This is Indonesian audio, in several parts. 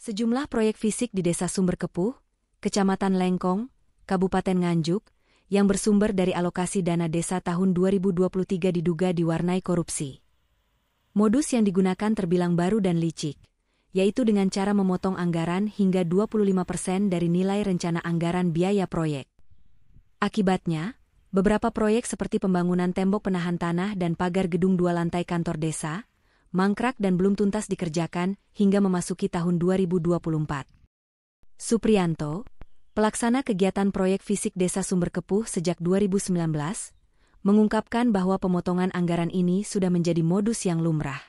Sejumlah proyek fisik di Desa Sumberkepuh, Kecamatan Lengkong, Kabupaten Nganjuk, yang bersumber dari alokasi dana desa tahun 2023 diduga diwarnai korupsi. Modus yang digunakan terbilang baru dan licik, yaitu dengan cara memotong anggaran hingga 25% dari nilai rencana anggaran biaya proyek. Akibatnya, beberapa proyek seperti pembangunan tembok penahan tanah dan pagar gedung 2 lantai kantor desa, mangkrak dan belum tuntas dikerjakan hingga memasuki tahun 2024. Supriyanto, pelaksana kegiatan proyek fisik Desa Sumberkepuh sejak 2019, mengungkapkan bahwa pemotongan anggaran ini sudah menjadi modus yang lumrah.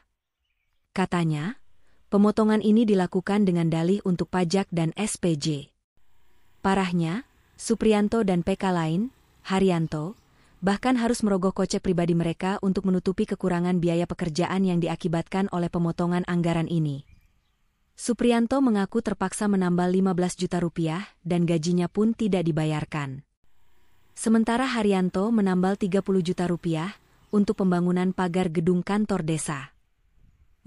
Katanya, pemotongan ini dilakukan dengan dalih untuk pajak dan SPJ. Parahnya, Supriyanto dan PK lain, Haryanto, bahkan harus merogoh kocek pribadi mereka untuk menutupi kekurangan biaya pekerjaan yang diakibatkan oleh pemotongan anggaran ini. Supriyanto mengaku terpaksa menambal 15 juta rupiah dan gajinya pun tidak dibayarkan. Sementara Haryanto menambal 30 juta rupiah untuk pembangunan pagar gedung kantor desa.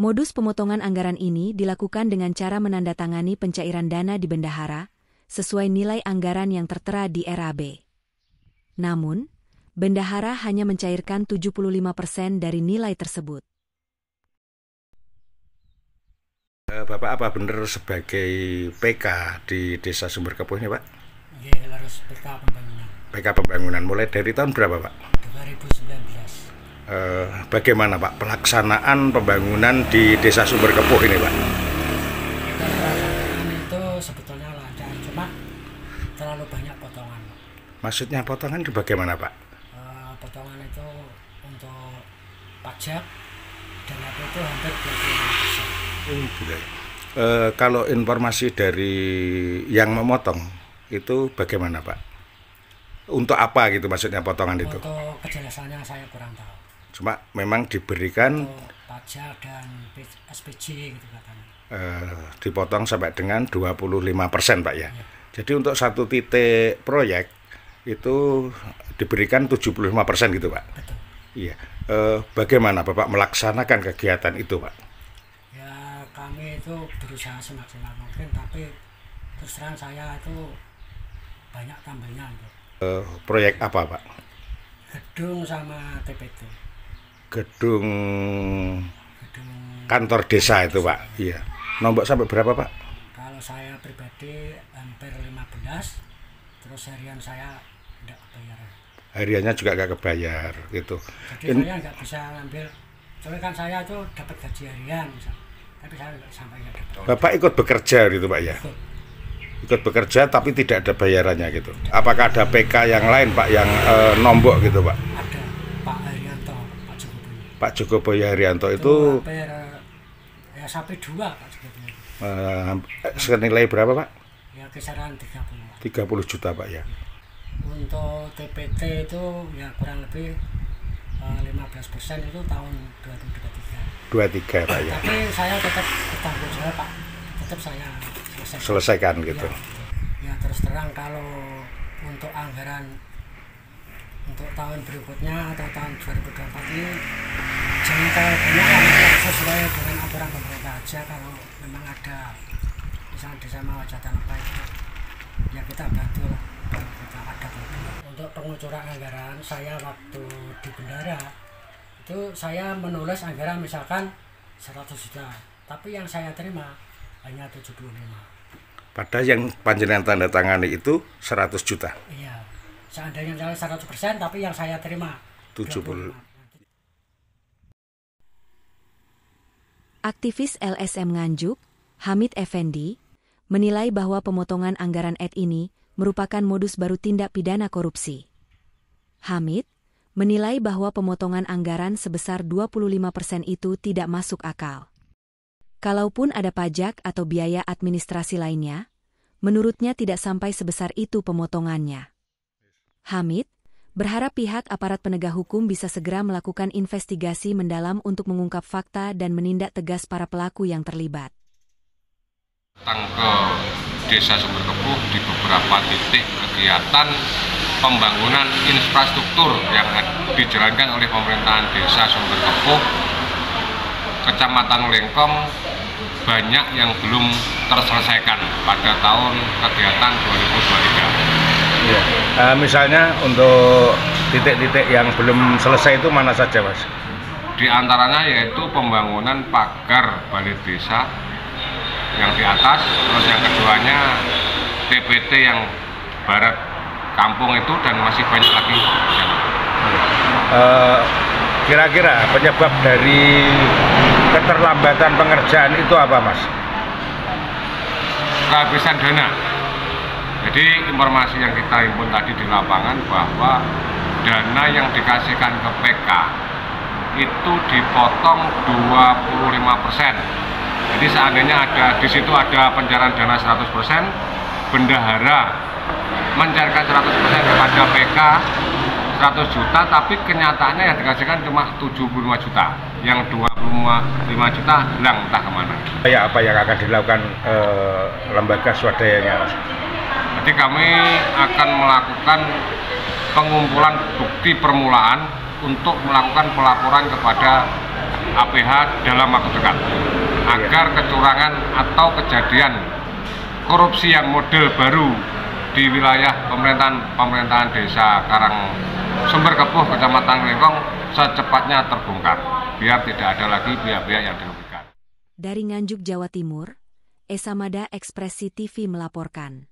Modus pemotongan anggaran ini dilakukan dengan cara menandatangani pencairan dana di bendahara sesuai nilai anggaran yang tertera di RAB. Namun, bendahara hanya mencairkan 75% dari nilai tersebut. Bapak apa benar sebagai PK di Desa Sumberkepuh ini, Pak? Iya, harus PK pembangunan. PK pembangunan mulai dari tahun berapa, Pak? 2019. Bagaimana, Pak, pelaksanaan pembangunan di Desa Sumberkepuh ini, Pak? Pelaksanaan itu sebetulnya lancar, cuma terlalu banyak potongan. Maksudnya potongan itu bagaimana, Pak? Potongan itu untuk pajak dan itu hampir 25%. Kalau informasi dari yang memotong itu bagaimana, Pak? Untuk apa gitu maksudnya potongan itu? Untuk kejelasannya saya kurang tahu. Cuma memang diberikan untuk pajak dan SPJ gitu katanya. Dipotong sampai dengan 25%, Pak ya. Jadi untuk satu titik proyek itu diberikan 75% gitu, Pak. Betul. Iya. Bagaimana Bapak melaksanakan kegiatan itu, Pak? Ya, kami itu berusaha semaksimal mungkin, tapi terus terang saya itu banyak tambahnya gitu. Proyek apa, Pak? Gedung sama TPT. Gedung kantor desa itu, Pak. Iya. Nombok sampai berapa, Pak? Kalau saya pribadi hampir 15, terus harian saya tidak kebayar. Hariannya juga nggak kebayar gitu. Jadi saya nggak bisa ngambil, soalnya kan saya itu dapat gaji harian, tapi saya nggak sampai nggak dapat. Bapak ikut bekerja gitu, Pak ya? Ikut bekerja tapi tidak ada bayarannya gitu. Apakah ada PK yang lain, Pak, yang nombok gitu, Pak? Ada Pak Haryanto, Pak Jokoboyo. Pak Jokoboyo Haryanto itu hampir ya sampai 2 Pak Jokoboyo. senilai berapa, Pak? Ya kisaran 30. 30 juta, Pak ya. Untuk TPT itu ya kurang lebih 15% itu tahun 2023. 23, Pak ya. Tapi saya tetap bertanggung jawab, Pak. Tetap saya Selesaikan gitu. Ya terus terang kalau untuk anggaran untuk tahun berikutnya atau tahun 2024 ini jangan terlalu banyak, sesuai dengan aturan pemerintah aja. Kalau memang ada misalnya desa mawajatan apa itu ya kita bantu lah kalau kita ada. Untuk pengucuran anggaran saya waktu di bendara itu saya menulis anggaran misalkan 100 juta, tapi yang saya terima hanya 75. Padahal yang panjenengan tanda tangani itu 100 juta. Iya. Seandainya misalnya 100%, tapi yang saya terima 70. Aktivis LSM Nganjuk, Hamid Effendi, menilai bahwa pemotongan anggaran ED ini merupakan modus baru tindak pidana korupsi. Hamid menilai bahwa pemotongan anggaran sebesar 25% itu tidak masuk akal. Kalaupun ada pajak atau biaya administrasi lainnya, menurutnya tidak sampai sebesar itu pemotongannya. Hamid berharap pihak aparat penegak hukum bisa segera melakukan investigasi mendalam untuk mengungkap fakta dan menindak tegas para pelaku yang terlibat. Datang ke Desa Sumberkepuh di beberapa titik kegiatan pembangunan infrastruktur yang dijalankan oleh pemerintahan Desa Sumberkepuh, Kecamatan Lengkong, banyak yang belum terselesaikan pada tahun kegiatan 2023. Iya. Misalnya untuk titik-titik yang belum selesai itu mana saja, Mas? Di antaranya yaitu pembangunan pagar balai desa yang di atas, terus yang keduanya TPT yang barat kampung itu, dan masih banyak lagi. Kira-kira penyebab dari keterlambatan pengerjaan itu apa, Mas? Kehabisan dana. Jadi informasi yang kita himpun tadi di lapangan bahwa dana yang dikasihkan ke PK itu dipotong 25%. Jadi seandainya di situ ada pencairan dana 100%, bendahara mencairkan 100% kepada PK 100 juta, tapi kenyataannya yang dikasihkan cuma 75 juta. Yang 25 juta hilang entah kemana. Apa yang akan dilakukan lembaga swadayanya, Mas? Jadi kami akan melakukan pengumpulan bukti permulaan untuk melakukan pelaporan kepada APH dalam waktu dekat, agar kecurangan atau kejadian korupsi yang model baru di wilayah pemerintahan desa Karang Sumber Kepuh, Kecamatan Lengkong secepatnya terbongkar, biar tidak ada lagi pihak-pihak yang dirugikan. Dari Nganjuk, Jawa Timur, Esa Mada, Ekspresi TV melaporkan.